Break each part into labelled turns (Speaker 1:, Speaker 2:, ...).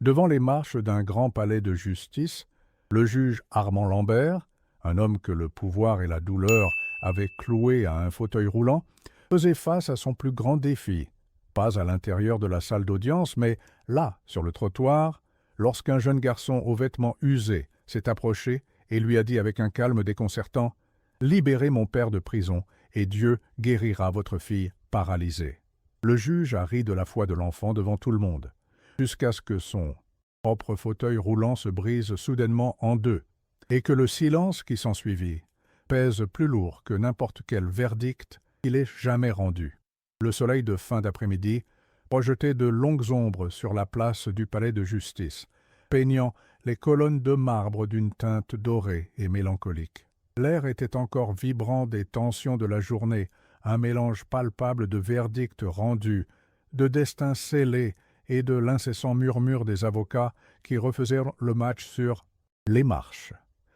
Speaker 1: Devant les marches d'un grand palais de justice, le juge Armand Lambert, un homme que le pouvoir et la douleur avaient cloué à un fauteuil roulant, faisait face à son plus grand défi, pas à l'intérieur de la salle d'audience, mais là, sur le trottoir, lorsqu'un jeune garçon aux vêtements usés s'est approché et lui a dit avec un calme déconcertant « Libérez mon père de prison, et Dieu guérira votre fille paralysée. » Le juge a ri de la foi de l'enfant devant tout le monde, jusqu'à ce que son propre fauteuil roulant se brise soudainement en deux, et que le silence qui s'ensuivit pèse plus lourd que n'importe quel verdict qu'il ait jamais rendu. Le soleil de fin d'après-midi projetait de longues ombres sur la place du palais de justice, peignant les colonnes de marbre d'une teinte dorée et mélancolique. L'air était encore vibrant des tensions de la journée, un mélange palpable de verdicts rendus, de destins scellés et de l'incessant murmure des avocats qui refaisaient le match sur les marches.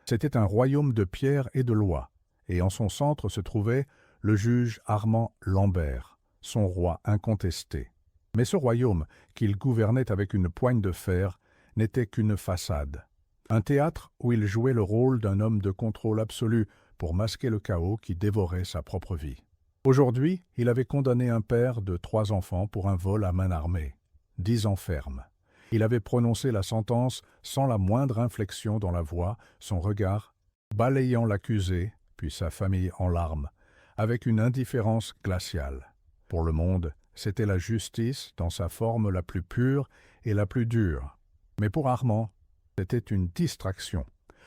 Speaker 1: C'était un royaume de pierre et de loi, et en son centre se trouvait le juge Armand Lambert, son roi incontesté. Mais ce royaume, qu'il gouvernait avec une poigne de fer, n'était qu'une façade. Un théâtre où il jouait le rôle d'un homme de contrôle absolu pour masquer le chaos qui dévorait sa propre vie. Aujourd'hui, il avait condamné un père de 3 enfants pour un vol à main armée. 10 ans ferme. Il avait prononcé la sentence sans la moindre inflexion dans la voix, son regard balayant l'accusé, puis sa famille en larmes, avec une indifférence glaciale. Pour le monde, c'était la justice dans sa forme la plus pure et la plus dure. Mais pour Armand, c'était une distraction,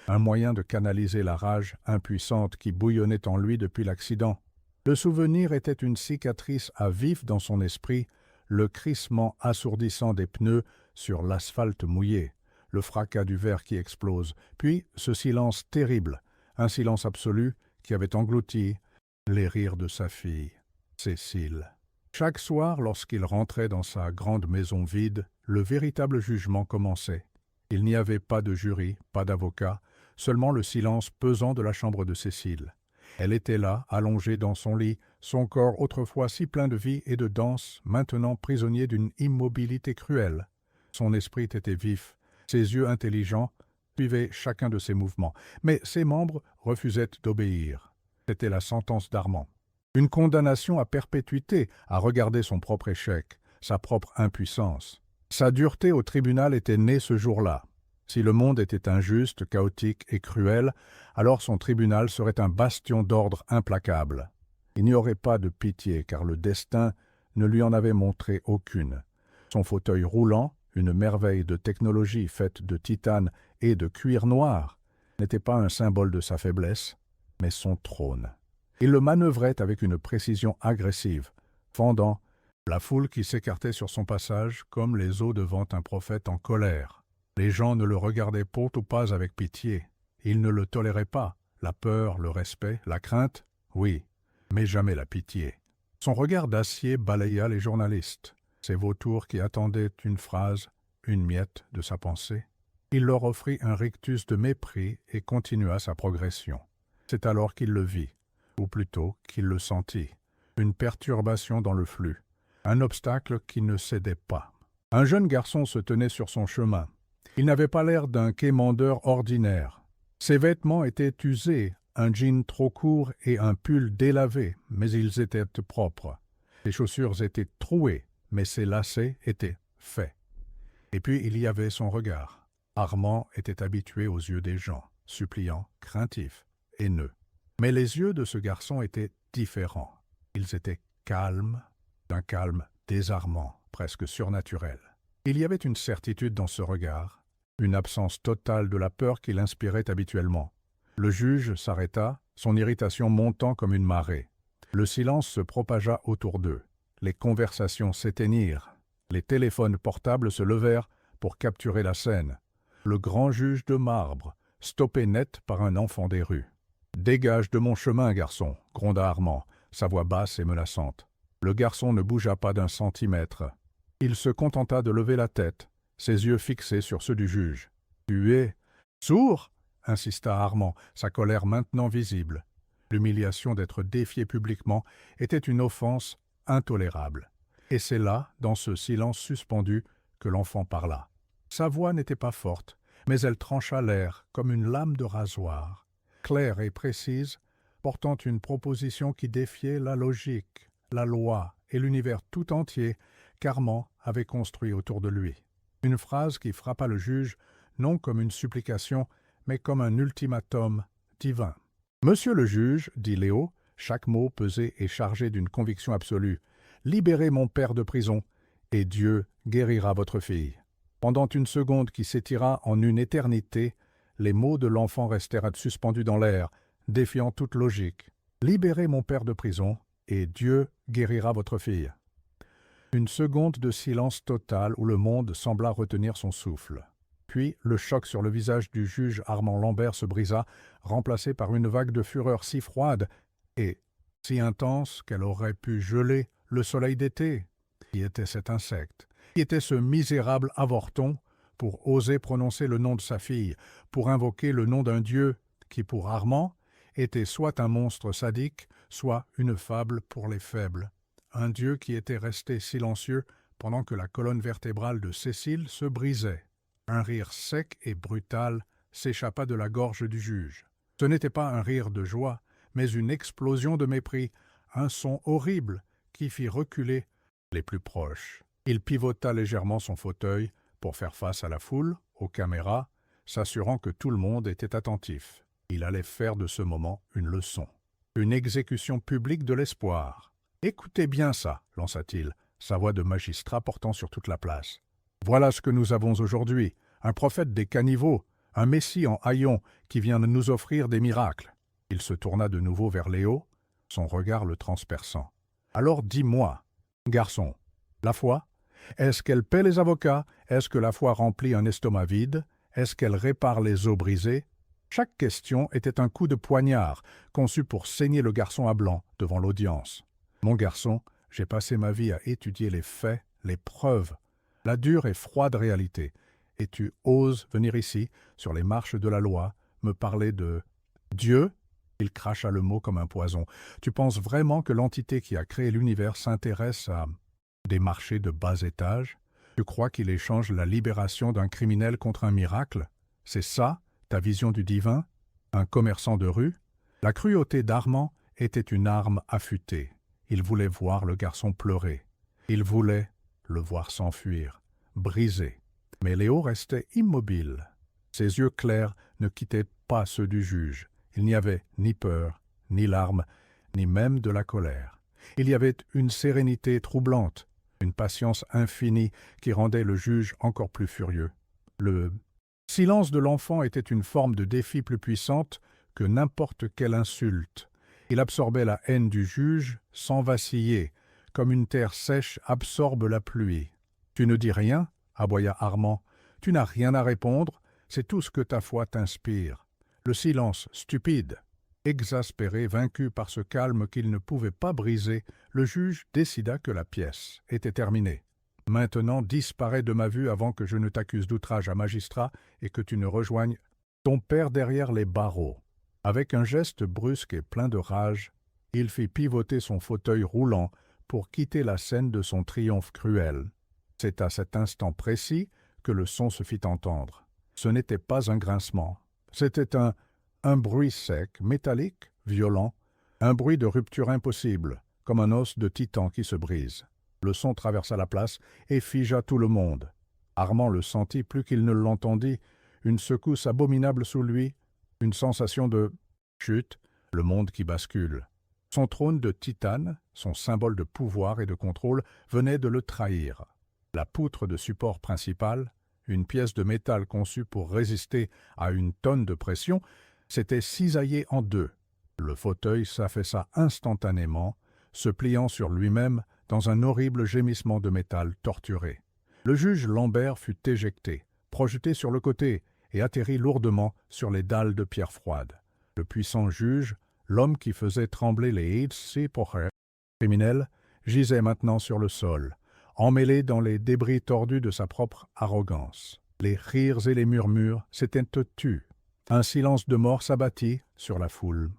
Speaker 1: un moyen de canaliser la rage impuissante qui bouillonnait en lui depuis l'accident. Le souvenir était une cicatrice à vif dans son esprit, le crissement assourdissant des pneus sur l'asphalte mouillé, le fracas du verre qui explose, puis ce silence terrible, un silence absolu qui avait englouti les rires de sa fille, Cécile. Chaque soir, lorsqu'il rentrait dans sa grande maison vide, le véritable jugement commençait. Il n'y avait pas de jury, pas d'avocat, seulement le silence pesant de la chambre de Cécile. Elle était là, allongée dans son lit, son corps autrefois si plein de vie et de danse, maintenant prisonnier d'une immobilité cruelle. Son esprit était vif, ses yeux intelligents suivaient chacun de ses mouvements, mais ses membres refusaient d'obéir. C'était la sentence d'Armand. Une condamnation à perpétuité à regarder son propre échec, sa propre impuissance. Sa dureté au tribunal était née ce jour-là. Si le monde était injuste, chaotique et cruel, alors son tribunal serait un bastion d'ordre implacable. Il n'y aurait pas de pitié, car le destin ne lui en avait montré aucune. Son fauteuil roulant, une merveille de technologie faite de titane et de cuir noir, n'était pas un symbole de sa faiblesse, mais son trône. Il le manœuvrait avec une précision agressive, fendant la foule qui s'écartait sur son passage comme les eaux devant un prophète en colère. Les gens ne le regardaient pourtant pas avec pitié. Ils ne le toléraient pas. La peur, le respect, la crainte, oui, mais jamais la pitié. Son regard d'acier balaya les journalistes, ces vautours qui attendaient une phrase, une miette de sa pensée. Il leur offrit un rictus de mépris et continua sa progression. C'est alors qu'il le vit, ou plutôt qu'il le sentit, une perturbation dans le flux. Un obstacle qui ne cédait pas. Un jeune garçon se tenait sur son chemin. Il n'avait pas l'air d'un quémandeur ordinaire. Ses vêtements étaient usés, un jean trop court et un pull délavé, mais ils étaient propres. Ses chaussures étaient trouées, mais ses lacets étaient faits. Et puis il y avait son regard. Armand était habitué aux yeux des gens, suppliants, craintifs, haineux. Mais les yeux de ce garçon étaient différents. Ils étaient calmes, d'un calme désarmant, presque surnaturel. Il y avait une certitude dans ce regard, une absence totale de la peur qu'il inspirait habituellement. Le juge s'arrêta, son irritation montant comme une marée. Le silence se propagea autour d'eux. Les conversations s'éteignirent. Les téléphones portables se levèrent pour capturer la scène. Le grand juge de marbre, stoppé net par un enfant des rues. « Dégage de mon chemin, garçon !» gronda Armand, sa voix basse et menaçante. Le garçon ne bougea pas d'un centimètre. Il se contenta de lever la tête, ses yeux fixés sur ceux du juge. « Tu es sourd ?» insista Armand, sa colère maintenant visible. L'humiliation d'être défié publiquement était une offense intolérable. Et c'est là, dans ce silence suspendu, que l'enfant parla. Sa voix n'était pas forte, mais elle trancha l'air comme une lame de rasoir, claire et précise, portant une proposition qui défiait la logique, la loi et l'univers tout entier qu'Armand avait construit autour de lui. Une phrase qui frappa le juge non comme une supplication, mais comme un ultimatum divin. « Monsieur le juge, dit Léo, chaque mot pesé et chargé d'une conviction absolue, libérez mon père de prison, et Dieu guérira votre fille. » Pendant une seconde qui s'étira en une éternité, les mots de l'enfant restèrent suspendus dans l'air, défiant toute logique. « Libérez mon père de prison, et Dieu guérira votre fille. » Une seconde de silence total où le monde sembla retenir son souffle. Puis le choc sur le visage du juge Armand Lambert se brisa, remplacé par une vague de fureur si froide et si intense qu'elle aurait pu geler le soleil d'été. Qui était cet insecte? Qui était ce misérable avorton pour oser prononcer le nom de sa fille, pour invoquer le nom d'un dieu qui, pour Armand, était soit un monstre sadique, soit une fable pour les faibles. Un dieu qui était resté silencieux pendant que la colonne vertébrale de Cécile se brisait. Un rire sec et brutal s'échappa de la gorge du juge. Ce n'était pas un rire de joie, mais une explosion de mépris, un son horrible qui fit reculer les plus proches. Il pivota légèrement son fauteuil pour faire face à la foule, aux caméras, s'assurant que tout le monde était attentif. Il allait faire de ce moment une leçon. Une exécution publique de l'espoir. « Écoutez bien ça, lança-t-il, sa voix de magistrat portant sur toute la place. Voilà ce que nous avons aujourd'hui, un prophète des caniveaux, un messie en haillons qui vient de nous offrir des miracles. » Il se tourna de nouveau vers Léo, son regard le transperçant. « Alors dis-moi, garçon, la foi, est-ce qu'elle paie les avocats? Est-ce que la foi remplit un estomac vide? Est-ce qu'elle répare les os brisés ?» Chaque question était un coup de poignard, conçu pour saigner le garçon à blanc devant l'audience. « Mon garçon, j'ai passé ma vie à étudier les faits, les preuves, la dure et froide réalité, et tu oses venir ici, sur les marches de la loi, me parler de Dieu ?» Il cracha le mot comme un poison. « Tu penses vraiment que l'entité qui a créé l'univers s'intéresse à des marchés de bas étage? Tu crois qu'il échange la libération d'un criminel contre un miracle? C'est ça, ta vision du divin? Un commerçant de rue ?» La cruauté d'Armand était une arme affûtée. Il voulait voir le garçon pleurer. Il voulait le voir s'enfuir, brisé. Mais Léo restait immobile. Ses yeux clairs ne quittaient pas ceux du juge. Il n'y avait ni peur, ni larmes, ni même de la colère. Il y avait une sérénité troublante, une patience infinie qui rendait le juge encore plus furieux. Le silence de l'enfant était une forme de défi plus puissante que n'importe quelle insulte. Il absorbait la haine du juge sans vaciller, comme une terre sèche absorbe la pluie. « Tu ne dis rien ?» aboya Armand. « Tu n'as rien à répondre, c'est tout ce que ta foi t'inspire. » Le silence stupide. Exaspéré, vaincu par ce calme qu'il ne pouvait pas briser, le juge décida que la pièce était terminée. « Maintenant, disparais de ma vue avant que je ne t'accuse d'outrage à magistrat et que tu ne rejoignes ton père derrière les barreaux. » Avec un geste brusque et plein de rage, il fit pivoter son fauteuil roulant pour quitter la scène de son triomphe cruel. C'est à cet instant précis que le son se fit entendre. Ce n'était pas un grincement. C'était un bruit sec, métallique, violent, un bruit de rupture impossible, comme un os de titan qui se brise. Le son traversa la place et figea tout le monde. Armand le sentit plus qu'il ne l'entendit, une secousse abominable sous lui, une sensation de chute, le monde qui bascule. Son trône de titane, son symbole de pouvoir et de contrôle, venait de le trahir. La poutre de support principal, une pièce de métal conçue pour résister à une tonne de pression, s'était cisaillée en deux. Le fauteuil s'affaissa instantanément, se pliant sur lui-même dans un horrible gémissement de métal torturé. Le juge Lambert fut éjecté, projeté sur le côté et atterrit lourdement sur les dalles de pierre froide. Le puissant juge, l'homme qui faisait trembler les criminels, gisait maintenant sur le sol, emmêlé dans les débris tordus de sa propre arrogance. Les rires et les murmures s'étaient tus. Un silence de mort s'abattit sur la foule.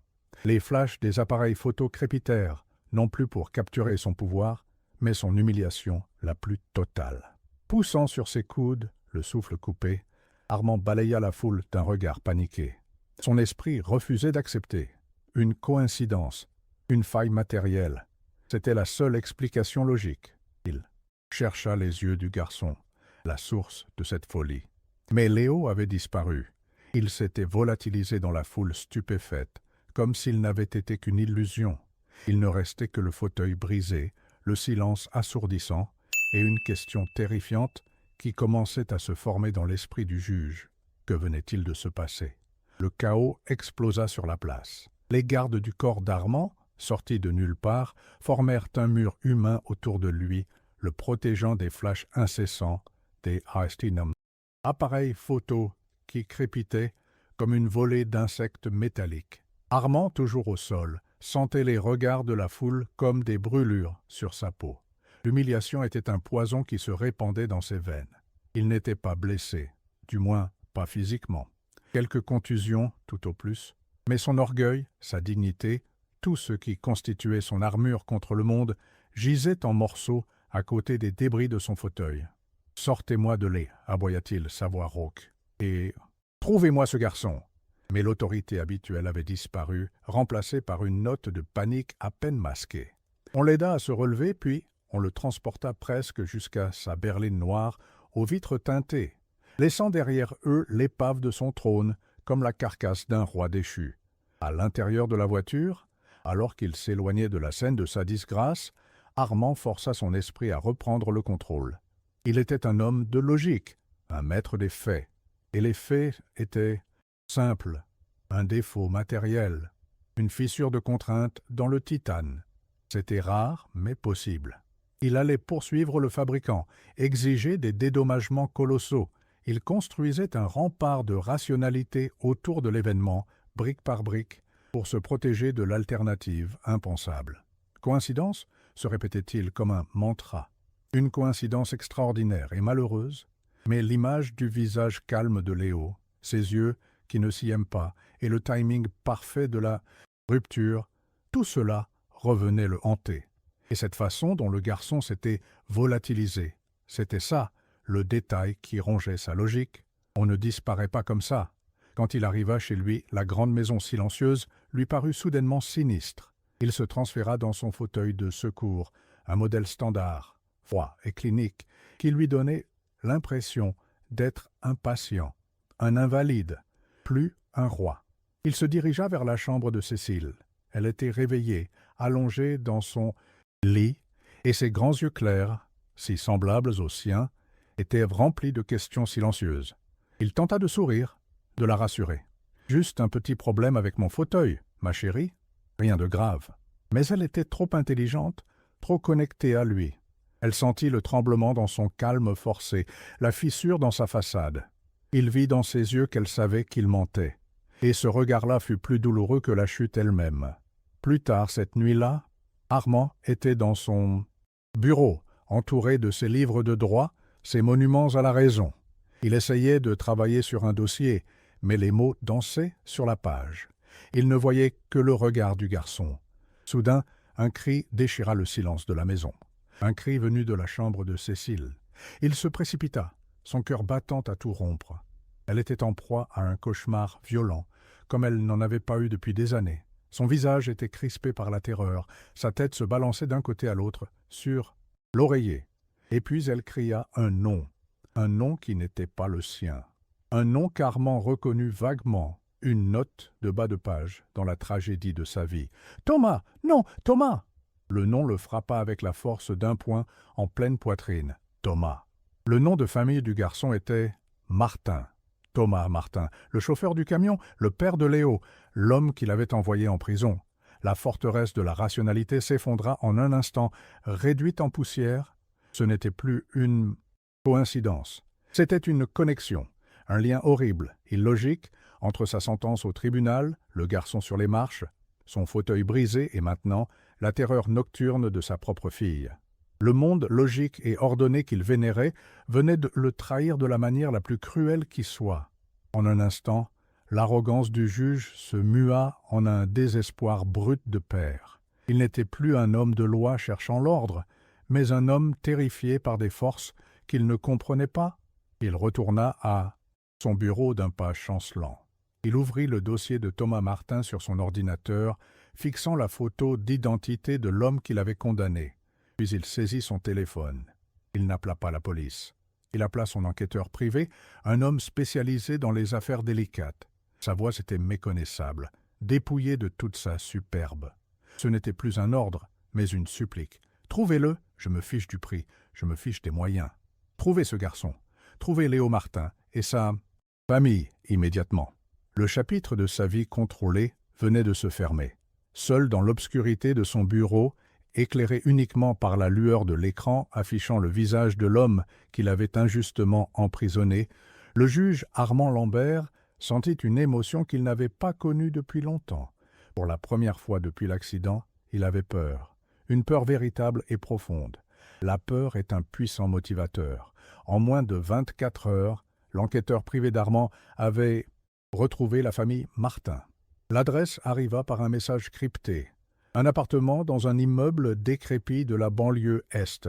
Speaker 1: Les flashs des appareils photo crépitèrent, non plus pour capturer son pouvoir, mais son humiliation la plus totale. Poussant sur ses coudes, le souffle coupé, Armand balaya la foule d'un regard paniqué. Son esprit refusait d'accepter. Une coïncidence, une faille matérielle. C'était la seule explication logique. Il chercha les yeux du garçon, la source de cette folie. Mais Léo avait disparu. Il s'était volatilisé dans la foule stupéfaite, comme s'il n'avait été qu'une illusion. Il ne restait que le fauteuil brisé, le silence assourdissant et une question terrifiante qui commençait à se former dans l'esprit du juge. Que venait-il de se passer? Le chaos explosa sur la place. Les gardes du corps d'Armand, sortis de nulle part, formèrent un mur humain autour de lui, le protégeant des flashs incessants des Aestinum. Appareil photo qui crépitait comme une volée d'insectes métalliques. Armand, toujours au sol, sentait les regards de la foule comme des brûlures sur sa peau. L'humiliation était un poison qui se répandait dans ses veines. Il n'était pas blessé, du moins pas physiquement. Quelques contusions, tout au plus, mais son orgueil, sa dignité, tout ce qui constituait son armure contre le monde, gisait en morceaux à côté des débris de son fauteuil. « Sortez-moi de lait » aboya-t-il, sa voix rauque. « Et trouvez-moi ce garçon !» Mais l'autorité habituelle avait disparu, remplacée par une note de panique à peine masquée. On l'aida à se relever, puis on le transporta presque jusqu'à sa berline noire, aux vitres teintées, laissant derrière eux l'épave de son trône, comme la carcasse d'un roi déchu. À l'intérieur de la voiture, alors qu'il s'éloignait de la scène de sa disgrâce, Armand força son esprit à reprendre le contrôle. Il était un homme de logique, un maître des faits, et les faits étaient simples, un défaut matériel, une fissure de contrainte dans le titane. C'était rare, mais possible. Il allait poursuivre le fabricant, exiger des dédommagements colossaux. Il construisait un rempart de rationalité autour de l'événement, brique par brique, pour se protéger de l'alternative impensable. Coïncidence, se répétait-il comme un mantra. Une coïncidence extraordinaire et malheureuse, mais l'image du visage calme de Léo, ses yeux qui ne s'y aiment pas, et le timing parfait de la rupture, tout cela revenait le hanter. Et cette façon dont le garçon s'était volatilisé, c'était ça, le détail qui rongeait sa logique. On ne disparaît pas comme ça. Quand il arriva chez lui, la grande maison silencieuse lui parut soudainement sinistre. Il se transféra dans son fauteuil de secours, un modèle standard, froid et clinique, qui lui donnait l'impression d'être un patient, un invalide, plus un roi. Il se dirigea vers la chambre de Cécile. Elle était réveillée, allongée dans son lit, et ses grands yeux clairs, si semblables aux siens, étaient remplis de questions silencieuses. Il tenta de sourire, de la rassurer. « Juste un petit problème avec mon fauteuil, ma chérie. Rien de grave. » Mais elle était trop intelligente, trop connectée à lui. Elle sentit le tremblement dans son calme forcé, la fissure dans sa façade. Il vit dans ses yeux qu'elle savait qu'il mentait. Et ce regard-là fut plus douloureux que la chute elle-même. Plus tard, cette nuit-là, Armand était dans son bureau, entouré de ses livres de droit, ses monuments à la raison. Il essayait de travailler sur un dossier, mais les mots dansaient sur la page. Il ne voyait que le regard du garçon. Soudain, un cri déchira le silence de la maison. Un cri venu de la chambre de Cécile. Il se précipita, son cœur battant à tout rompre. Elle était en proie à un cauchemar violent, comme elle n'en avait pas eu depuis des années. Son visage était crispé par la terreur, sa tête se balançait d'un côté à l'autre, sur l'oreiller. Et puis elle cria un nom qui n'était pas le sien. Un nom qu'Armand reconnut vaguement, une note de bas de page dans la tragédie de sa vie. « Thomas! Non, Thomas !» Le nom le frappa avec la force d'un poing en pleine poitrine. Thomas. Le nom de famille du garçon était Martin. Thomas Martin, le chauffeur du camion, le père de Léo, l'homme qu'il avait envoyé en prison. La forteresse de la rationalité s'effondra en un instant, réduite en poussière. Ce n'était plus une coïncidence. C'était une connexion, un lien horrible, illogique, entre sa sentence au tribunal, le garçon sur les marches, son fauteuil brisé et maintenant la terreur nocturne de sa propre fille. Le monde logique et ordonné qu'il vénérait venait de le trahir de la manière la plus cruelle qui soit. En un instant, l'arrogance du juge se mua en un désespoir brut de père. Il n'était plus un homme de loi cherchant l'ordre, mais un homme terrifié par des forces qu'il ne comprenait pas. Il retourna à son bureau d'un pas chancelant. Il ouvrit le dossier de Thomas Martin sur son ordinateur, fixant la photo d'identité de l'homme qu'il avait condamné. Puis il saisit son téléphone. Il n'appela pas la police. Il appela son enquêteur privé, un homme spécialisé dans les affaires délicates. Sa voix était méconnaissable, dépouillée de toute sa superbe. Ce n'était plus un ordre, mais une supplique. « Trouvez-le, je me fiche du prix, je me fiche des moyens. Trouvez ce garçon, trouvez Léo Martin et sa famille immédiatement. » Le chapitre de sa vie contrôlée venait de se fermer. Seul dans l'obscurité de son bureau, éclairé uniquement par la lueur de l'écran affichant le visage de l'homme qu'il avait injustement emprisonné, le juge Armand Lambert sentit une émotion qu'il n'avait pas connue depuis longtemps. Pour la première fois depuis l'accident, il avait peur. Une peur véritable et profonde. La peur est un puissant motivateur. En moins de 24 heures, l'enquêteur privé d'Armand avait retrouvé la famille Martin. L'adresse arriva par un message crypté. Un appartement dans un immeuble décrépit de la banlieue Est.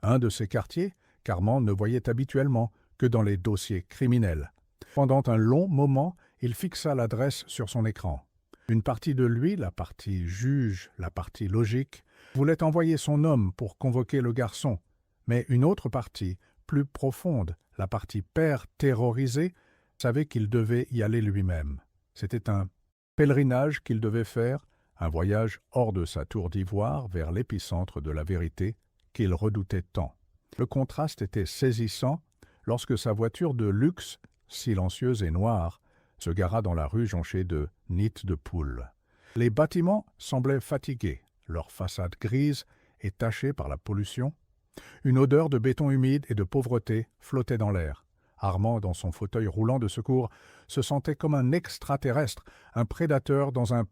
Speaker 1: Un de ces quartiers qu'Armand ne voyait habituellement que dans les dossiers criminels. Pendant un long moment, il fixa l'adresse sur son écran. Une partie de lui, la partie juge, la partie logique, voulait envoyer son homme pour convoquer le garçon. Mais une autre partie, plus profonde, la partie père terrorisé, savait qu'il devait y aller lui-même. C'était un pèlerinage qu'il devait faire, un voyage hors de sa tour d'ivoire vers l'épicentre de la vérité qu'il redoutait tant. Le contraste était saisissant lorsque sa voiture de luxe, silencieuse et noire, se gara dans la rue jonchée de nids de poules. Les bâtiments semblaient fatigués, leurs façades grises et tachées par la pollution. Une odeur de béton humide et de pauvreté flottait dans l'air. Armand, dans son fauteuil roulant de secours, se sentait comme un extraterrestre, un prédateur dans un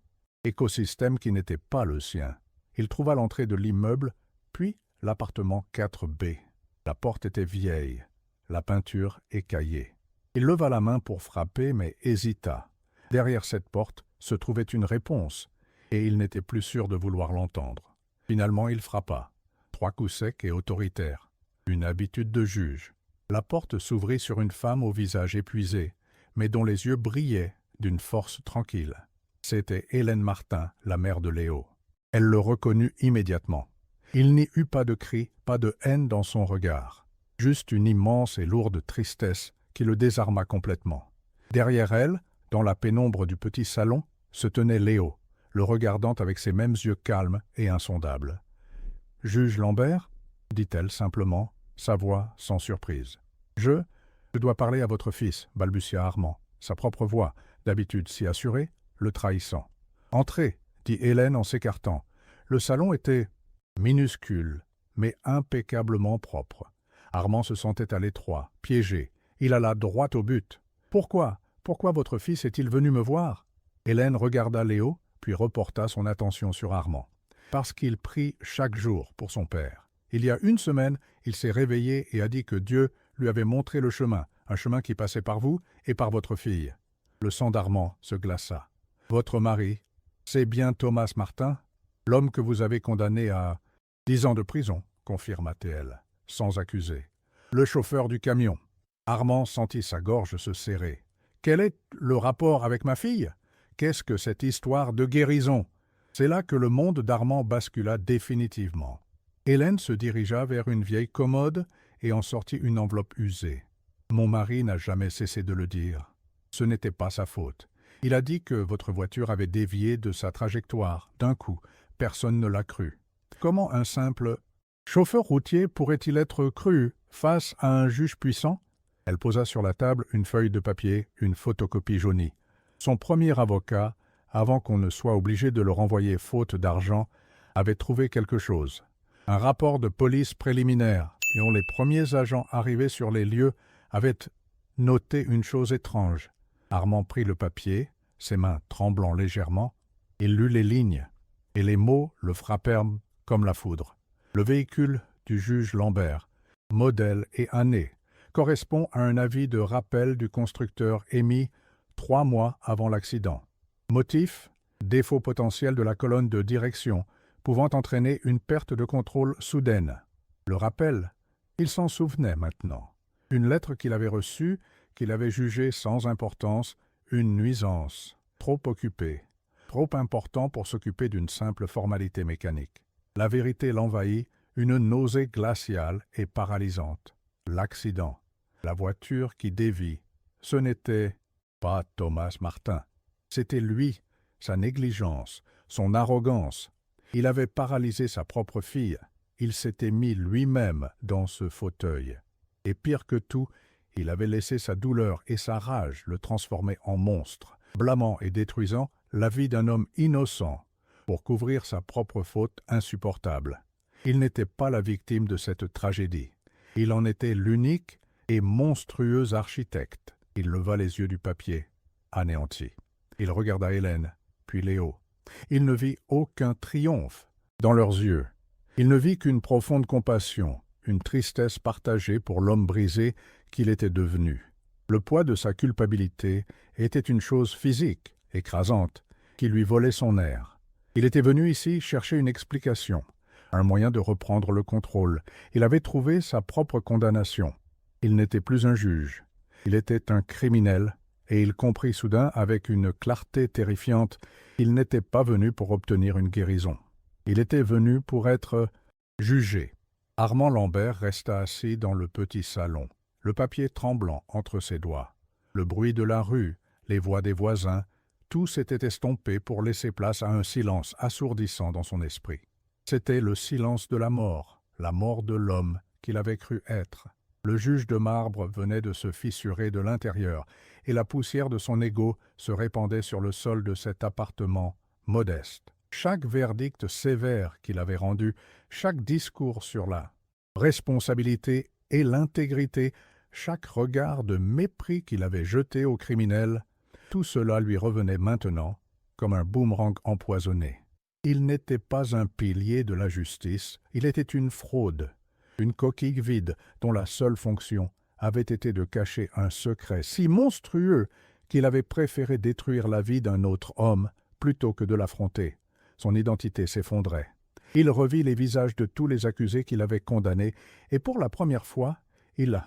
Speaker 1: écosystème qui n'était pas le sien. Il trouva l'entrée de l'immeuble, puis l'appartement 4B. La porte était vieille, la peinture écaillée. Il leva la main pour frapper, mais hésita. Derrière cette porte se trouvait une réponse, et il n'était plus sûr de vouloir l'entendre. Finalement, il frappa. 3 coups secs et autoritaires. Une habitude de juge. La porte s'ouvrit sur une femme au visage épuisé, mais dont les yeux brillaient d'une force tranquille. C'était Hélène Martin, la mère de Léo. Elle le reconnut immédiatement. Il n'y eut pas de cri, pas de haine dans son regard. Juste une immense et lourde tristesse qui le désarma complètement. Derrière elle, dans la pénombre du petit salon, se tenait Léo, le regardant avec ses mêmes yeux calmes et insondables. « Juge Lambert ?» dit-elle simplement, sa voix sans surprise. « Je dois parler à votre fils, balbutia Armand, sa propre voix, d'habitude si assurée, le trahissant. « Entrez, dit Hélène en s'écartant. Le salon était minuscule, mais impeccablement propre. Armand se sentait à l'étroit, piégé. Il alla droit au but. « Pourquoi votre fils est-il venu me voir ?» Hélène regarda Léo, puis reporta son attention sur Armand. « Parce qu'il prie chaque jour pour son père. Il y a 1 semaine, il s'est réveillé et a dit que Dieu lui avait montré le chemin, un chemin qui passait par vous et par votre fille. » Le sang d'Armand se glaça. « Votre mari, c'est bien Thomas Martin, l'homme que vous avez condamné à 10 ans de prison, » confirma-t-elle, sans accuser. « Le chauffeur du camion. » Armand sentit sa gorge se serrer. « Quel est le rapport avec ma fille? Qu'est-ce que cette histoire de guérison ?» C'est là que le monde d'Armand bascula définitivement. Hélène se dirigea vers une vieille commode et en sortit une enveloppe usée. « Mon mari n'a jamais cessé de le dire. Ce n'était pas sa faute. Il a dit que votre voiture avait dévié de sa trajectoire, d'un coup. Personne ne l'a cru. Comment un simple chauffeur routier pourrait-il être cru face à un juge puissant ?» Elle posa sur la table une feuille de papier, une photocopie jaunie. Son premier avocat, avant qu'on ne soit obligé de le renvoyer faute d'argent, avait trouvé quelque chose. Un rapport de police préliminaire, dont les premiers agents arrivés sur les lieux avaient noté une chose étrange. Armand prit le papier, ses mains tremblant légèrement. Il lut les lignes, et les mots le frappèrent comme la foudre. Le véhicule du juge Lambert, modèle et année, correspond à un avis de rappel du constructeur émis 3 mois avant l'accident. Motif, défaut potentiel de la colonne de direction, pouvant entraîner une perte de contrôle soudaine. Le rappel, il s'en souvenait maintenant. Une lettre qu'il avait reçue, qu'il avait jugée sans importance, une nuisance, trop occupé, trop important pour s'occuper d'une simple formalité mécanique. La vérité l'envahit, une nausée glaciale et paralysante. L'accident, la voiture qui dévie, ce n'était pas Thomas Martin. C'était lui, sa négligence, son arrogance. Il avait paralysé sa propre fille. Il s'était mis lui-même dans ce fauteuil. Et pire que tout, il avait laissé sa douleur et sa rage le transformer en monstre, blâmant et détruisant la vie d'un homme innocent pour couvrir sa propre faute insupportable. Il n'était pas la victime de cette tragédie. Il en était l'unique et monstrueux architecte. Il leva les yeux du papier, anéanti. Il regarda Hélène, puis Léo. Il ne vit aucun triomphe dans leurs yeux. Il ne vit qu'une profonde compassion, une tristesse partagée pour l'homme brisé qu'il était devenu. Le poids de sa culpabilité était une chose physique, écrasante, qui lui volait son air. Il était venu ici chercher une explication, un moyen de reprendre le contrôle. Il avait trouvé sa propre condamnation. Il n'était plus un juge. Il était un criminel, et il comprit soudain avec une clarté terrifiante qu'il n'était pas venu pour obtenir une guérison. Il était venu pour être jugé. Armand Lambert resta assis dans le petit salon, le papier tremblant entre ses doigts. Le bruit de la rue, les voix des voisins, tout s'était estompé pour laisser place à un silence assourdissant dans son esprit. C'était le silence de la mort de l'homme qu'il avait cru être. Le juge de marbre venait de se fissurer de l'intérieur, et la poussière de son ego se répandait sur le sol de cet appartement modeste. Chaque verdict sévère qu'il avait rendu, chaque discours sur la responsabilité et l'intégrité, chaque regard de mépris qu'il avait jeté au criminel, tout cela lui revenait maintenant comme un boomerang empoisonné. Il n'était pas un pilier de la justice, il était une fraude, une coquille vide dont la seule fonction avait été de cacher un secret si monstrueux qu'il avait préféré détruire la vie d'un autre homme plutôt que de l'affronter. Son identité s'effondrait. Il revit les visages de tous les accusés qu'il avait condamnés, et pour la première fois, il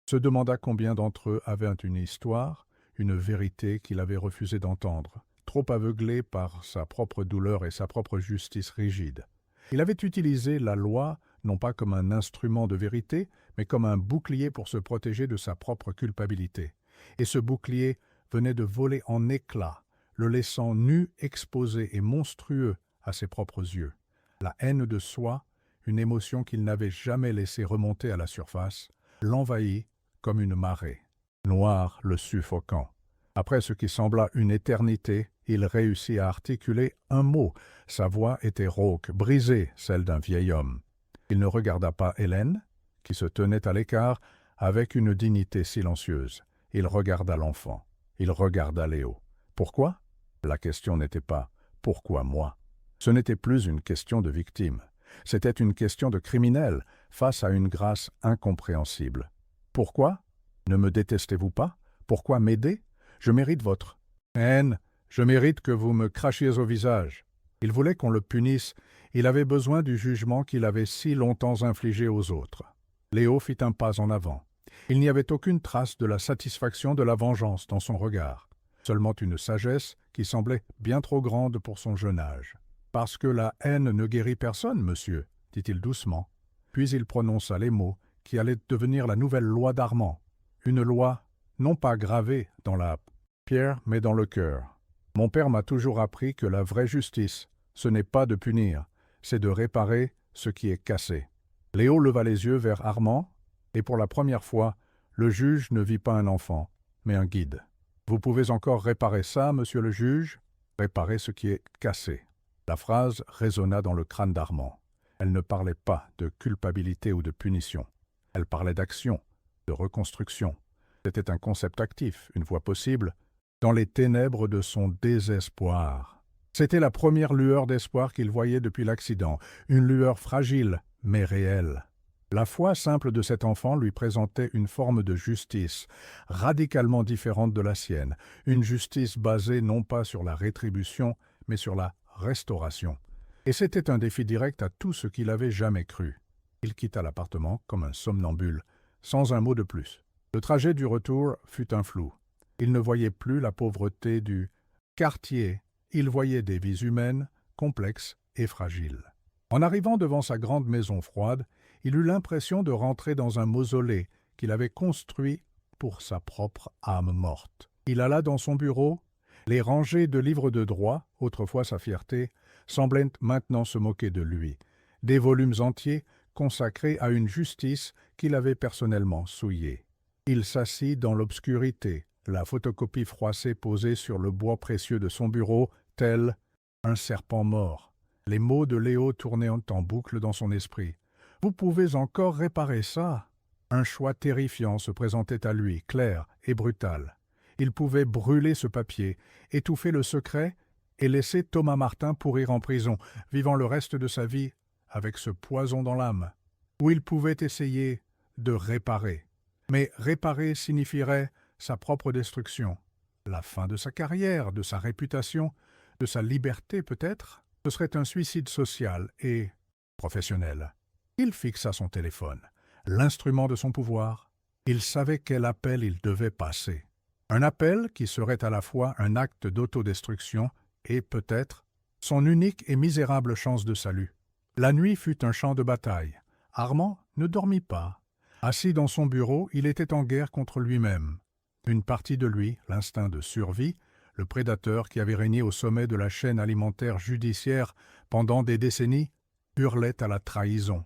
Speaker 1: se demanda combien d'entre eux avaient une histoire, une vérité qu'il avait refusé d'entendre, trop aveuglé par sa propre douleur et sa propre justice rigide. Il avait utilisé la loi non pas comme un instrument de vérité, mais comme un bouclier pour se protéger de sa propre culpabilité. Et ce bouclier venait de voler en éclats, le laissant nu, exposé et monstrueux à ses propres yeux. La haine de soi, une émotion qu'il n'avait jamais laissé remonter à la surface, l'envahit comme une marée. Noir le suffocant. Après ce qui sembla une éternité, il réussit à articuler un mot. Sa voix était rauque, brisée, celle d'un vieil homme. Il ne regarda pas Hélène, qui se tenait à l'écart, avec une dignité silencieuse. Il regarda l'enfant. Il regarda Léo. Pourquoi? La question n'était pas « pourquoi moi ?» Ce n'était plus une question de victime. C'était une question de criminel face à une grâce incompréhensible. Pourquoi? Ne me détestez-vous pas? Pourquoi m'aider? Je mérite votre haine. Je mérite que vous me crachiez au visage. Il voulait qu'on le punisse. Il avait besoin du jugement qu'il avait si longtemps infligé aux autres. Léo fit un pas en avant. Il n'y avait aucune trace de la satisfaction de la vengeance dans son regard. Seulement une sagesse qui semblait bien trop grande pour son jeune âge. « Parce que la haine ne guérit personne, monsieur, » dit-il doucement. Puis il prononça les mots qui allaient devenir la nouvelle loi d'Armand. Une loi non pas gravée dans la pierre, mais dans le cœur. Mon père m'a toujours appris que la vraie justice, ce n'est pas de punir, c'est de réparer ce qui est cassé. Léo leva les yeux vers Armand, et pour la première fois, le juge ne vit pas un enfant, mais un guide. « Vous pouvez encore réparer ça, monsieur le juge? Réparer ce qui est cassé. » La phrase résonna dans le crâne d'Armand. Elle ne parlait pas de culpabilité ou de punition. Elle parlait d'action, de reconstruction. C'était un concept actif, une voie possible, dans les ténèbres de son désespoir. C'était la première lueur d'espoir qu'il voyait depuis l'accident, une lueur fragile, mais réelle. La foi simple de cet enfant lui présentait une forme de justice, radicalement différente de la sienne, une justice basée non pas sur la rétribution, mais sur la restauration. Et c'était un défi direct à tout ce qu'il avait jamais cru. Il quitta l'appartement comme un somnambule, sans un mot de plus. Le trajet du retour fut un flou. Il ne voyait plus la pauvreté du quartier, il voyait des vies humaines, complexes et fragiles. En arrivant devant sa grande maison froide, il eut l'impression de rentrer dans un mausolée qu'il avait construit pour sa propre âme morte. Il alla dans son bureau. Les rangées de livres de droit, autrefois sa fierté, semblaient maintenant se moquer de lui. Des volumes entiers consacrés à une justice qu'il avait personnellement souillée. Il s'assit dans l'obscurité, la photocopie froissée posée sur le bois précieux de son bureau, tel un serpent mort. Les mots de Léo tournaient en boucle dans son esprit. « Vous pouvez encore réparer ça ?» Un choix terrifiant se présentait à lui, clair et brutal. Il pouvait brûler ce papier, étouffer le secret et laisser Thomas Martin pourrir en prison, vivant le reste de sa vie avec ce poison dans l'âme. Ou il pouvait essayer de réparer. Mais réparer signifierait sa propre destruction, la fin de sa carrière, de sa réputation, de sa liberté peut-être. Ce serait un suicide social et professionnel. Il fixa son téléphone, l'instrument de son pouvoir. Il savait quel appel il devait passer. Un appel qui serait à la fois un acte d'autodestruction et, peut-être, son unique et misérable chance de salut. La nuit fut un champ de bataille. Armand ne dormit pas. Assis dans son bureau, il était en guerre contre lui-même. Une partie de lui, l'instinct de survie, le prédateur qui avait régné au sommet de la chaîne alimentaire judiciaire pendant des décennies, hurlait à la trahison.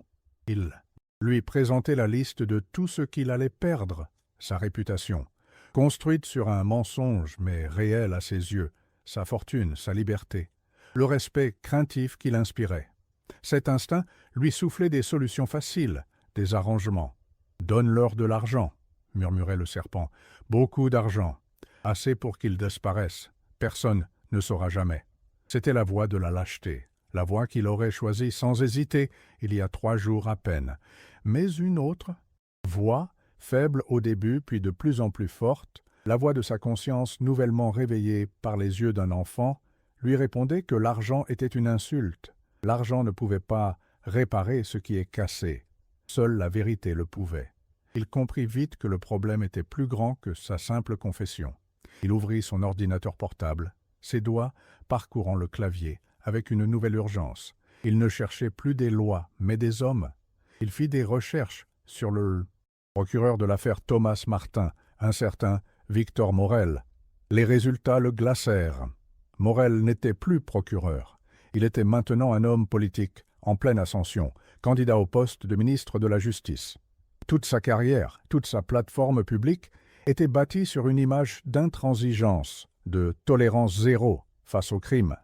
Speaker 1: Il lui présentait la liste de tout ce qu'il allait perdre, sa réputation, construite sur un mensonge mais réel à ses yeux, sa fortune, sa liberté, le respect craintif qu'il inspirait. Cet instinct lui soufflait des solutions faciles, des arrangements. « Donne-leur de l'argent », murmurait le serpent, « beaucoup d'argent, assez pour qu'ils disparaissent. Personne ne saura jamais. » C'était la voie de la lâcheté, la voie qu'il aurait choisie sans hésiter il y a 3 jours à peine. Mais une autre voix, faible au début puis de plus en plus forte, la voix de sa conscience nouvellement réveillée par les yeux d'un enfant, lui répondait que l'argent était une insulte. L'argent ne pouvait pas réparer ce qui est cassé. Seule la vérité le pouvait. Il comprit vite que le problème était plus grand que sa simple confession. Il ouvrit son ordinateur portable, ses doigts parcourant le clavier avec une nouvelle urgence. Il ne cherchait plus des lois, mais des hommes. Il fit des recherches sur le procureur de l'affaire Thomas Martin, un certain Victor Morel. Les résultats le glacèrent. Morel n'était plus procureur. Il était maintenant un homme politique, en pleine ascension, candidat au poste de ministre de la Justice. Toute sa carrière, toute sa plateforme publique était bâtie sur une image d'intransigeance, de tolérance zéro face au crime.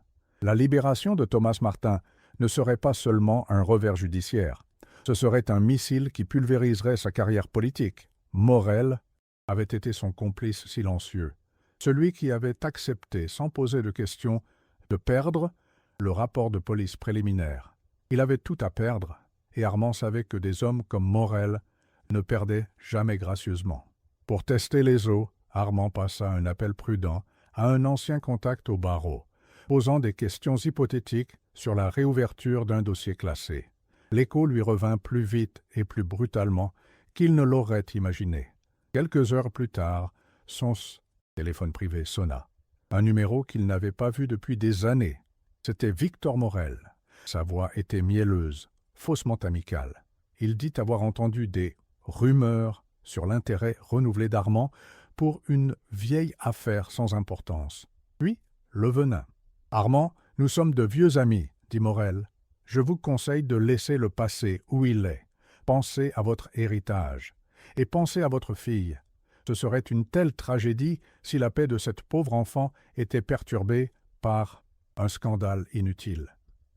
Speaker 1: La libération de Thomas Martin ne serait pas seulement un revers judiciaire. Ce serait un missile qui pulvériserait sa carrière politique. Morel avait été son complice silencieux, celui qui avait accepté, sans poser de questions, de perdre le rapport de police préliminaire. Il avait tout à perdre, et Armand savait que des hommes comme Morel ne perdaient jamais gracieusement. Pour tester les eaux, Armand passa un appel prudent à un ancien contact au barreau, posant des questions hypothétiques sur la réouverture d'un dossier classé. L'écho lui revint plus vite et plus brutalement qu'il ne l'aurait imaginé. Quelques heures plus tard, son téléphone privé sonna. Un numéro qu'il n'avait pas vu depuis des années. C'était Victor Morel. Sa voix était mielleuse, faussement amicale. Il dit avoir entendu des rumeurs sur l'intérêt renouvelé d'Armand pour une vieille affaire sans importance. Puis, le venin. « Armand, nous sommes de vieux amis, » dit Morel. « Je vous conseille de laisser le passé où il est. Pensez à votre héritage. Et pensez à votre fille. Ce serait une telle tragédie si la paix de cette pauvre enfant était perturbée par un scandale inutile. »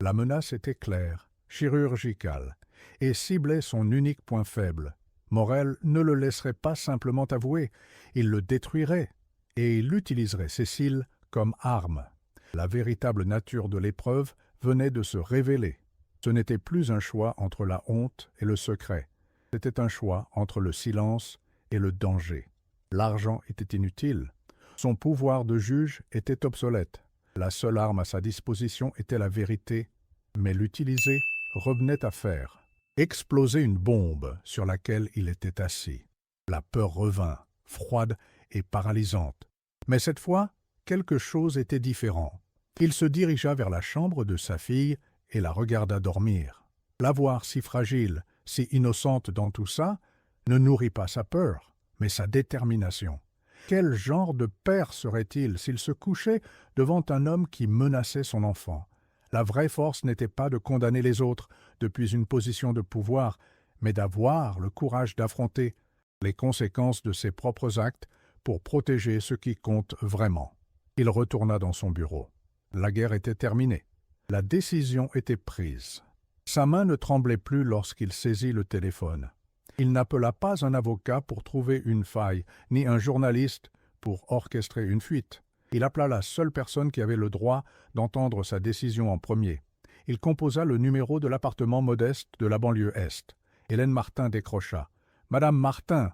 Speaker 1: La menace était claire, chirurgicale, et ciblait son unique point faible. Morel ne le laisserait pas simplement avouer, il le détruirait, et il utiliserait Cécile comme arme. La véritable nature de l'épreuve venait de se révéler. Ce n'était plus un choix entre la honte et le secret. C'était un choix entre le silence et le danger. L'argent était inutile. Son pouvoir de juge était obsolète. La seule arme à sa disposition était la vérité, mais l'utiliser revenait à faire exploser une bombe sur laquelle il était assis. La peur revint, froide et paralysante. Mais cette fois, quelque chose était différent. Il se dirigea vers la chambre de sa fille et la regarda dormir. La voir si fragile, si innocente dans tout ça, ne nourrit pas sa peur, mais sa détermination. Quel genre de père serait-il s'il se couchait devant un homme qui menaçait son enfant? La vraie force n'était pas de condamner les autres depuis une position de pouvoir, mais d'avoir le courage d'affronter les conséquences de ses propres actes pour protéger ce qui compte vraiment. Il retourna dans son bureau. La guerre était terminée. La décision était prise. Sa main ne tremblait plus lorsqu'il saisit le téléphone. Il n'appela pas un avocat pour trouver une faille, ni un journaliste pour orchestrer une fuite. Il appela la seule personne qui avait le droit d'entendre sa décision en premier. Il composa le numéro de l'appartement modeste de la banlieue Est. Hélène Martin décrocha. « Madame Martin !»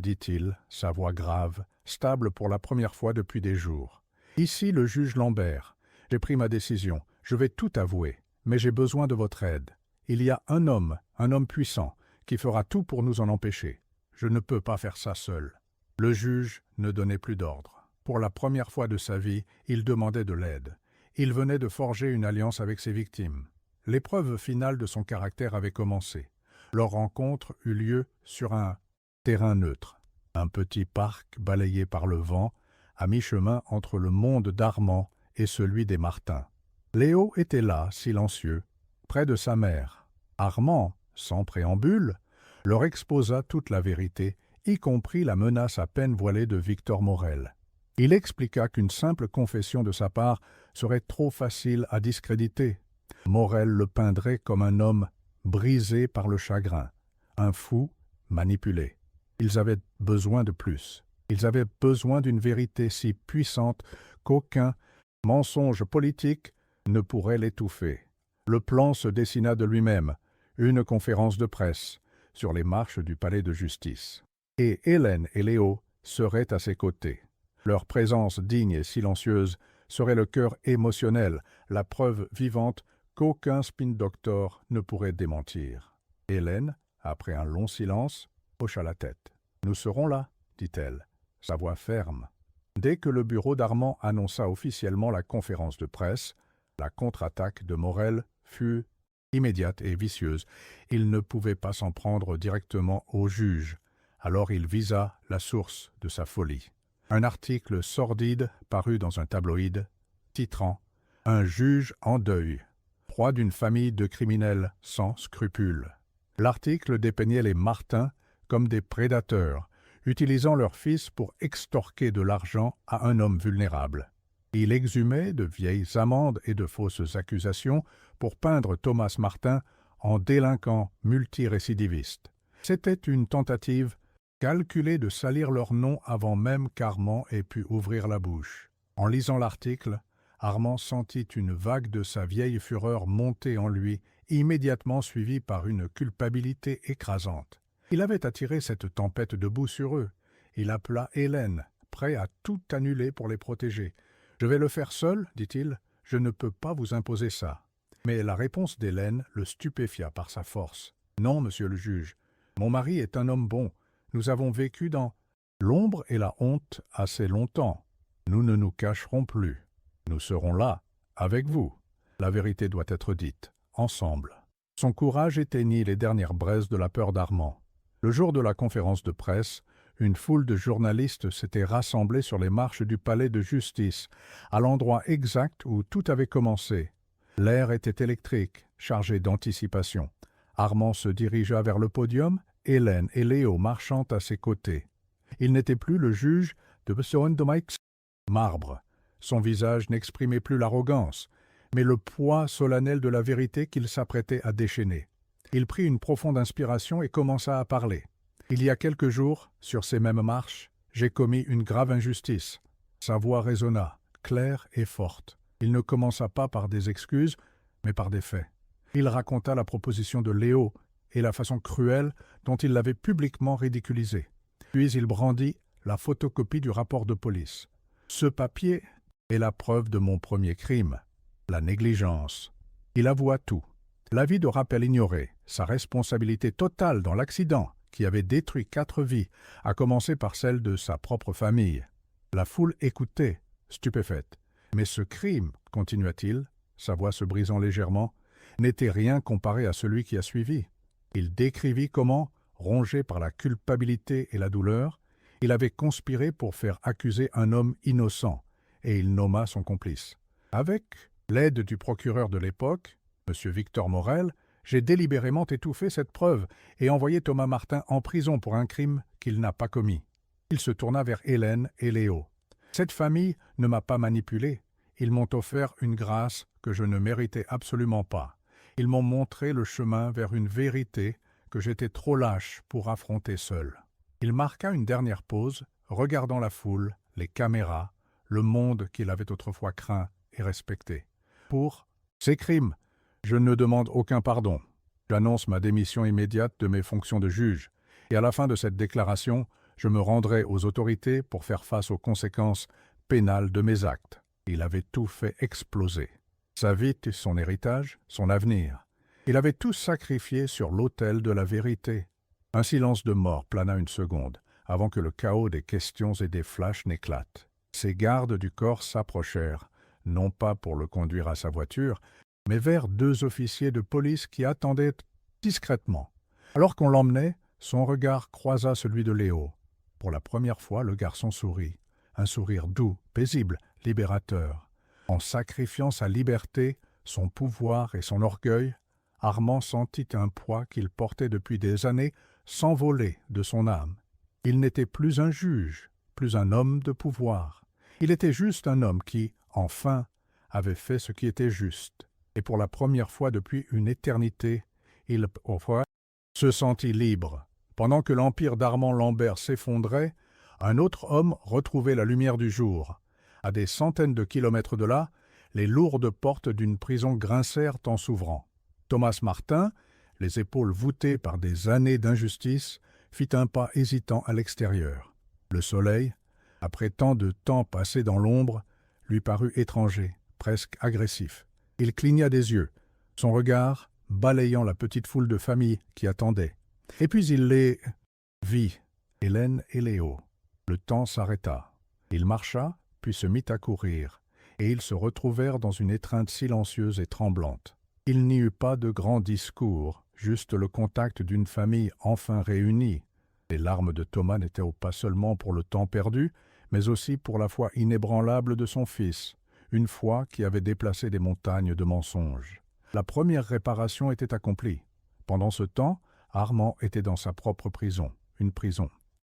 Speaker 1: dit-il, sa voix grave, stable pour la première fois depuis des jours. « Ici le juge Lambert. J'ai pris ma décision. Je vais tout avouer, mais j'ai besoin de votre aide. Il y a un homme puissant, qui fera tout pour nous en empêcher. Je ne peux pas faire ça seul. » Le juge ne donnait plus d'ordre. Pour la première fois de sa vie, il demandait de l'aide. Il venait de forger une alliance avec ses victimes. L'épreuve finale de son caractère avait commencé. Leur rencontre eut lieu sur un terrain neutre, un petit parc balayé par le vent, à mi-chemin entre le monde d'Armand et celui des Martin. Léo était là, silencieux, près de sa mère. Armand, sans préambule, leur exposa toute la vérité, y compris la menace à peine voilée de Victor Morel. Il expliqua qu'une simple confession de sa part serait trop facile à discréditer. Morel le peindrait comme un homme brisé par le chagrin, un fou manipulé. Ils avaient besoin de plus. Ils avaient besoin d'une vérité si puissante qu'aucun mensonge politique ne pourrait l'étouffer. Le plan se dessina de lui-même, une conférence de presse, sur les marches du palais de justice. Et Hélène et Léo seraient à ses côtés. Leur présence digne et silencieuse serait le cœur émotionnel, la preuve vivante qu'aucun spin doctor ne pourrait démentir. Hélène, après un long silence, hocha la tête. « Nous serons là, dit-elle, sa voix ferme. Dès que le bureau d'Armand annonça officiellement la conférence de presse, la contre-attaque de Morel fut immédiate et vicieuse. Il ne pouvait pas s'en prendre directement au juge. Alors il visa la source de sa folie. Un article sordide parut dans un tabloïd, titrant « Un juge en deuil, proie d'une famille de criminels sans scrupules ». L'article dépeignait les Martin comme des prédateurs, utilisant leur fils pour extorquer de l'argent à un homme vulnérable. Il exhumait de vieilles amendes et de fausses accusations pour peindre Thomas Martin en délinquant multirécidiviste. C'était une tentative calculée de salir leur nom avant même qu'Armand ait pu ouvrir la bouche. En lisant l'article, Armand sentit une vague de sa vieille fureur monter en lui, immédiatement suivie par une culpabilité écrasante. Il avait attiré cette tempête de boue sur eux. Il appela Hélène, prêt à tout annuler pour les protéger. « Je vais le faire seul, dit-il, je ne peux pas vous imposer ça. » Mais la réponse d'Hélène le stupéfia par sa force. « Non, monsieur le juge, mon mari est un homme bon. Nous avons vécu dans l'ombre et la honte assez longtemps. Nous ne nous cacherons plus. Nous serons là, avec vous. La vérité doit être dite, ensemble. » Son courage éteignit les dernières braises de la peur d'Armand. Le jour de la conférence de presse, une foule de journalistes s'était rassemblée sur les marches du palais de justice, à l'endroit exact où tout avait commencé. L'air était électrique, chargé d'anticipation. Armand se dirigea vers le podium, Hélène et Léo marchant à ses côtés. Il n'était plus le juge de marbre. Son visage n'exprimait plus l'arrogance, mais le poids solennel de la vérité qu'il s'apprêtait à déchaîner. Il prit une profonde inspiration et commença à parler. « Il y a quelques jours, sur ces mêmes marches, j'ai commis une grave injustice. » Sa voix résonna, claire et forte. Il ne commença pas par des excuses, mais par des faits. Il raconta la proposition de Léo et la façon cruelle dont il l'avait publiquement ridiculisé. Puis il brandit la photocopie du rapport de police. « Ce papier est la preuve de mon premier crime, la négligence. » Il avoua tout. L'avis de rappel ignoré, sa responsabilité totale dans l'accident qui avait détruit 4 vies, à commencer par celle de sa propre famille. La foule écoutait, stupéfaite. Mais ce crime, continua-t-il, sa voix se brisant légèrement, n'était rien comparé à celui qui a suivi. Il décrivit comment, rongé par la culpabilité et la douleur, il avait conspiré pour faire accuser un homme innocent, et il nomma son complice. Avec l'aide du procureur de l'époque, M. Victor Morel, j'ai délibérément étouffé cette preuve et envoyé Thomas Martin en prison pour un crime qu'il n'a pas commis. Il se tourna vers Hélène et Léo. Cette famille ne m'a pas manipulé. Ils m'ont offert une grâce que je ne méritais absolument pas. Ils m'ont montré le chemin vers une vérité que j'étais trop lâche pour affronter seul. Il marqua une dernière pause, regardant la foule, les caméras, le monde qu'il avait autrefois craint et respecté. Pour ces crimes, je ne demande aucun pardon. J'annonce ma démission immédiate de mes fonctions de juge, et à la fin de cette déclaration, je me rendrai aux autorités pour faire face aux conséquences pénales de mes actes. Il avait tout fait exploser. Sa vie, son héritage, son avenir. Il avait tout sacrifié sur l'autel de la vérité. Un silence de mort plana une seconde, avant que le chaos des questions et des flashs n'éclate. Ses gardes du corps s'approchèrent, non pas pour le conduire à sa voiture, mais vers 2 officiers de police qui attendaient discrètement. Alors qu'on l'emmenait, son regard croisa celui de Léo. Pour la première fois, le garçon sourit. Un sourire doux, paisible, libérateur. En sacrifiant sa liberté, son pouvoir et son orgueil, Armand sentit un poids qu'il portait depuis des années s'envoler de son âme. Il n'était plus un juge, plus un homme de pouvoir. Il était juste un homme qui, enfin, avait fait ce qui était juste. Et pour la première fois depuis une éternité, il se sentit libre. Pendant que l'empire d'Armand Lambert s'effondrait, un autre homme retrouvait la lumière du jour. À des centaines de kilomètres de là, les lourdes portes d'une prison grincèrent en s'ouvrant. Thomas Martin, les épaules voûtées par des années d'injustice, fit un pas hésitant à l'extérieur. Le soleil, après tant de temps passé dans l'ombre, lui parut étranger, presque agressif. Il cligna des yeux, son regard balayant la petite foule de famille qui attendait. Et puis il les vit, Hélène et Léo. Le temps s'arrêta. Il marcha, puis se mit à courir, et ils se retrouvèrent dans une étreinte silencieuse et tremblante. Il n'y eut pas de grand discours, juste le contact d'une famille enfin réunie. Les larmes de Thomas n'étaient pas seulement pour le temps perdu, mais aussi pour la foi inébranlable de son fils, une foi qui avait déplacé des montagnes de mensonges. La première réparation était accomplie. Pendant ce temps, Armand était dans sa propre prison, une prison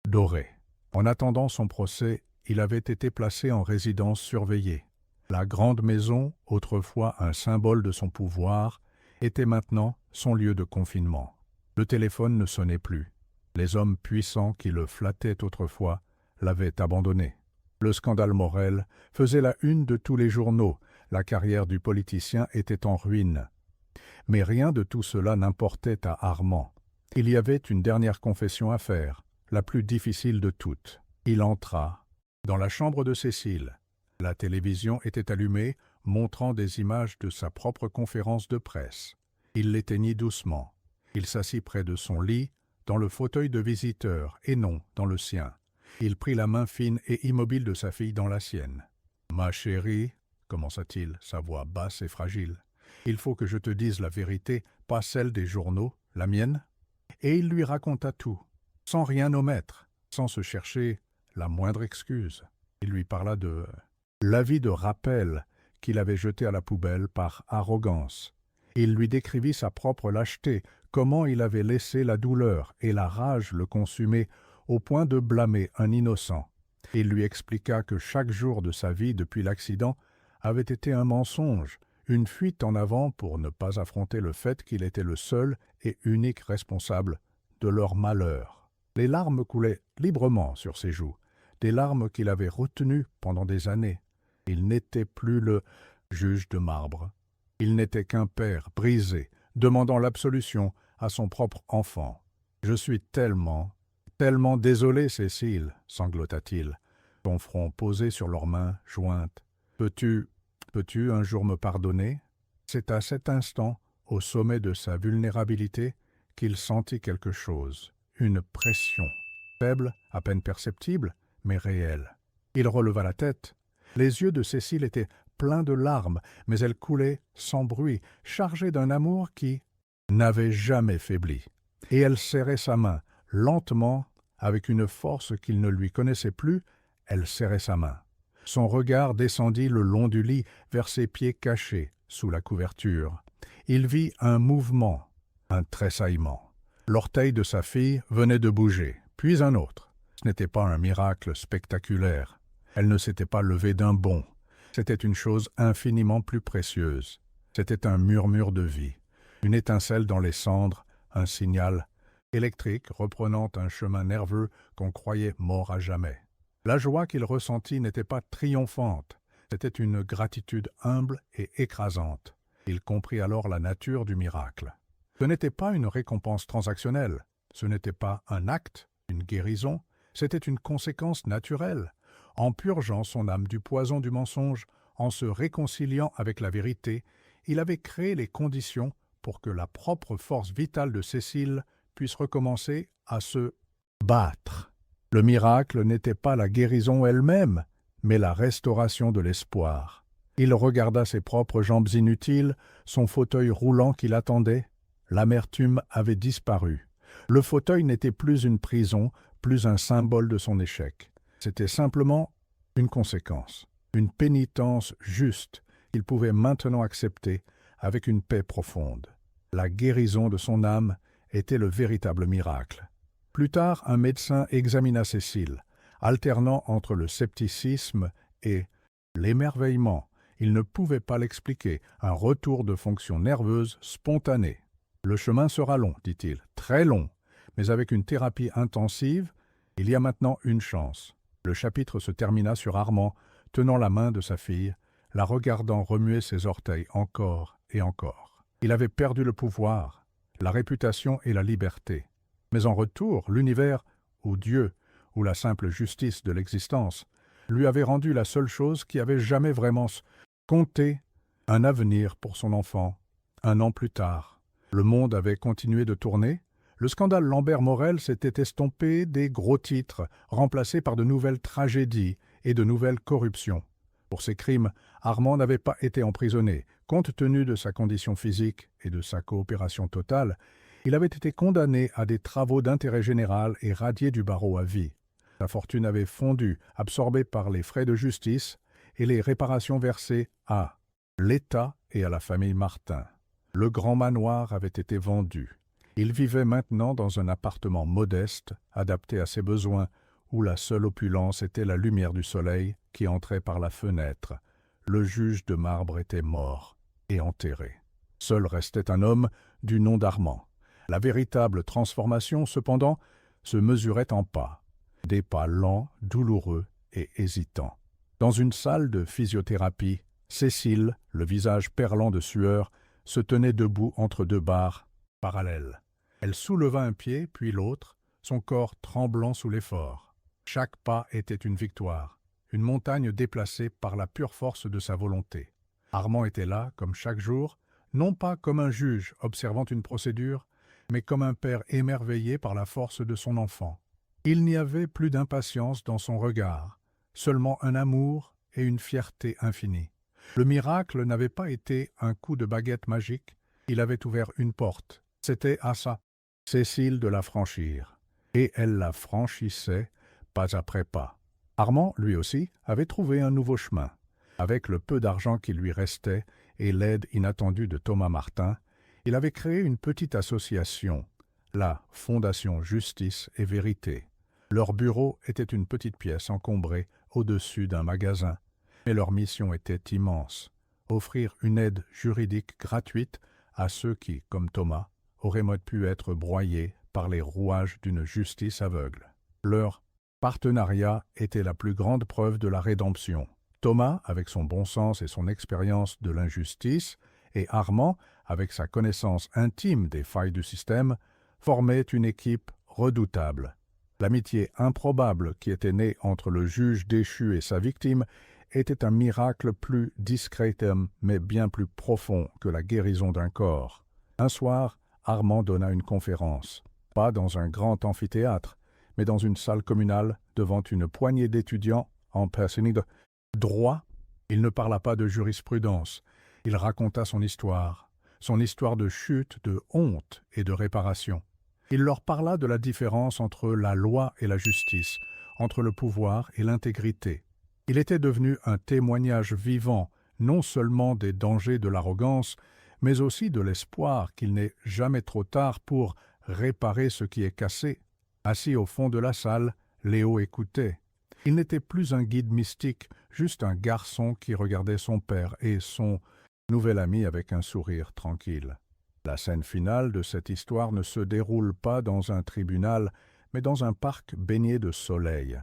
Speaker 1: dorée. En attendant son procès, il avait été placé en résidence surveillée. La grande maison, autrefois un symbole de son pouvoir, était maintenant son lieu de confinement. Le téléphone ne sonnait plus. Les hommes puissants qui le flattaient autrefois l'avaient abandonné. Le scandale Morel faisait la une de tous les journaux. La carrière du politicien était en ruine. Mais rien de tout cela n'importait à Armand. Il y avait une dernière confession à faire, la plus difficile de toutes. Il entra dans la chambre de Cécile. La télévision était allumée, montrant des images de sa propre conférence de presse. Il l'éteignit doucement. Il s'assit près de son lit, dans le fauteuil de visiteur, et non dans le sien. Il prit la main fine et immobile de sa fille dans la sienne. « Ma chérie, » commença-t-il, sa voix basse et fragile, « il faut que je te dise la vérité, pas celle des journaux, la mienne. » Et il lui raconta tout, sans rien omettre, sans se chercher la moindre excuse. Il lui parla de l'avis de rappel qu'il avait jeté à la poubelle par arrogance. Il lui décrivit sa propre lâcheté, comment il avait laissé la douleur et la rage le consumer au point de blâmer un innocent. Il lui expliqua que chaque jour de sa vie depuis l'accident avait été un mensonge, une fuite en avant pour ne pas affronter le fait qu'il était le seul et unique responsable de leur malheur. Les larmes coulaient librement sur ses joues, des larmes qu'il avait retenues pendant des années. Il n'était plus le juge de marbre. Il n'était qu'un père brisé, demandant l'absolution à son propre enfant. « Je suis tellement désolé, Cécile, » sanglota-t-il, son front posé sur leurs mains jointes. « Peux-tu un jour me pardonner ?» C'est à cet instant, au sommet de sa vulnérabilité, qu'il sentit quelque chose, une pression, faible, à peine perceptible, mais réelle. Il releva la tête. Les yeux de Cécile étaient pleins de larmes, mais elles coulaient sans bruit, chargées d'un amour qui n'avait jamais faibli. Et elle serrait sa main, lentement, avec une force qu'il ne lui connaissait plus, elle serrait sa main. Son regard descendit le long du lit vers ses pieds cachés sous la couverture. Il vit un mouvement, un tressaillement. L'orteil de sa fille venait de bouger, puis un autre. Ce n'était pas un miracle spectaculaire. Elle ne s'était pas levée d'un bond. C'était une chose infiniment plus précieuse. C'était un murmure de vie, une étincelle dans les cendres, un signal électrique reprenant un chemin nerveux qu'on croyait mort à jamais. La joie qu'il ressentit n'était pas triomphante, c'était une gratitude humble et écrasante. Il comprit alors la nature du miracle. Ce n'était pas une récompense transactionnelle, ce n'était pas un acte, une guérison, c'était une conséquence naturelle. En purgeant son âme du poison du mensonge, en se réconciliant avec la vérité, il avait créé les conditions pour que la propre force vitale de Cécile puisse recommencer à se battre. Le miracle n'était pas la guérison elle-même, mais la restauration de l'espoir. Il regarda ses propres jambes inutiles, son fauteuil roulant qui l'attendait. L'amertume avait disparu. Le fauteuil n'était plus une prison, plus un symbole de son échec. C'était simplement une conséquence, une pénitence juste qu'il pouvait maintenant accepter avec une paix profonde. La guérison de son âme était le véritable miracle. Plus tard, un médecin examina Cécile, alternant entre le scepticisme et l'émerveillement. Il ne pouvait pas l'expliquer, un retour de fonction nerveuse spontanée. « Le chemin sera long, dit-il, très long, mais avec une thérapie intensive, il y a maintenant une chance. » Le chapitre se termina sur Armand, tenant la main de sa fille, la regardant remuer ses orteils encore et encore. Il avait perdu le pouvoir, la réputation et la liberté. Mais en retour, l'univers, ou Dieu, ou la simple justice de l'existence, lui avait rendu la seule chose qui avait jamais vraiment compté, un avenir pour son enfant. Un an plus tard, le monde avait continué de tourner. Le scandale Lambert-Morel s'était estompé des gros titres, remplacés par de nouvelles tragédies et de nouvelles corruptions. Pour ces crimes, Armand n'avait pas été emprisonné. Compte tenu de sa condition physique et de sa coopération totale, il avait été condamné à des travaux d'intérêt général et radié du barreau à vie. Sa fortune avait fondu, absorbée par les frais de justice et les réparations versées à l'État et à la famille Martin. Le grand manoir avait été vendu. Il vivait maintenant dans un appartement modeste, adapté à ses besoins, où la seule opulence était la lumière du soleil qui entrait par la fenêtre. Le juge de marbre était mort et enterré. Seul restait un homme du nom d'Armand. La véritable transformation, cependant, se mesurait en pas. Des pas lents, douloureux et hésitants. Dans une salle de physiothérapie, Cécile, le visage perlant de sueur, se tenait debout entre deux barres parallèles. Elle souleva un pied, puis l'autre, son corps tremblant sous l'effort. Chaque pas était une victoire, une montagne déplacée par la pure force de sa volonté. Armand était là, comme chaque jour, non pas comme un juge observant une procédure, mais comme un père émerveillé par la force de son enfant. Il n'y avait plus d'impatience dans son regard, seulement un amour et une fierté infinie. Le miracle n'avait pas été un coup de baguette magique, il avait ouvert une porte. C'était à ça, Cécile de la franchir. Et elle la franchissait, pas après pas. Armand, lui aussi, avait trouvé un nouveau chemin. Avec le peu d'argent qui lui restait et l'aide inattendue de Thomas Martin, il avait créé une petite association, la Fondation Justice et Vérité. Leur bureau était une petite pièce encombrée au-dessus d'un magasin, mais leur mission était immense, offrir une aide juridique gratuite à ceux qui, comme Thomas, auraient pu être broyés par les rouages d'une justice aveugle. Leur partenariat était la plus grande preuve de la rédemption. Thomas, avec son bon sens et son expérience de l'injustice, et Armand, avec sa connaissance intime des failles du système, formaient une équipe redoutable. L'amitié improbable qui était née entre le juge déchu et sa victime était un miracle plus discret mais bien plus profond que la guérison d'un corps. Un soir, Armand donna une conférence. Pas dans un grand amphithéâtre, mais dans une salle communale devant une poignée d'étudiants en personnel de droit. Il ne parla pas de jurisprudence, il raconta son histoire de chute, de honte et de réparation. Il leur parla de la différence entre la loi et la justice, entre le pouvoir et l'intégrité. Il était devenu un témoignage vivant, non seulement des dangers de l'arrogance, mais aussi de l'espoir qu'il n'est jamais trop tard pour réparer ce qui est cassé. Assis au fond de la salle, Léo écoutait. Il n'était plus un guide mystique, juste un garçon qui regardait son père et son nouvel ami avec un sourire tranquille. La scène finale de cette histoire ne se déroule pas dans un tribunal, mais dans un parc baigné de soleil.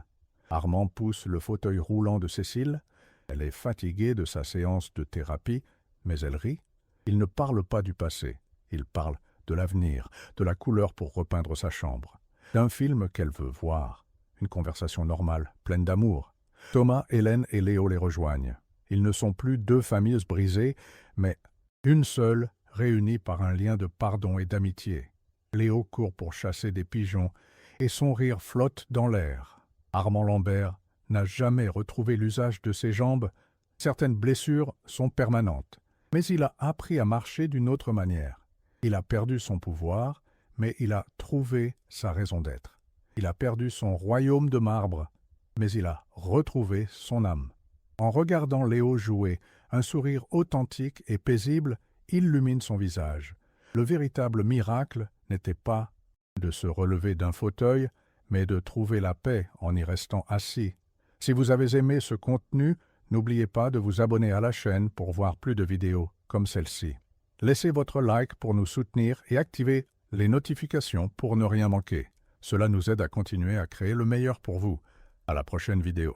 Speaker 1: Armand pousse le fauteuil roulant de Cécile. Elle est fatiguée de sa séance de thérapie, mais elle rit. Il ne parle pas du passé, il parle de l'avenir, de la couleur pour repeindre sa chambre, d'un film qu'elle veut voir. Une conversation normale, pleine d'amour. Thomas, Hélène et Léo les rejoignent. Ils ne sont plus deux familles brisées, mais une seule, réunie par un lien de pardon et d'amitié. Léo court pour chasser des pigeons, et son rire flotte dans l'air. Armand Lambert n'a jamais retrouvé l'usage de ses jambes. Certaines blessures sont permanentes, mais il a appris à marcher d'une autre manière. Il a perdu son pouvoir, mais il a trouvé sa raison d'être. Il a perdu son royaume de marbre, mais il a retrouvé son âme. En regardant Léo jouer, un sourire authentique et paisible illumine son visage. Le véritable miracle n'était pas de se relever d'un fauteuil, mais de trouver la paix en y restant assis. Si vous avez aimé ce contenu, n'oubliez pas de vous abonner à la chaîne pour voir plus de vidéos comme celle-ci. Laissez votre like pour nous soutenir et activez les notifications pour ne rien manquer. Cela nous aide à continuer à créer le meilleur pour vous. À la prochaine vidéo.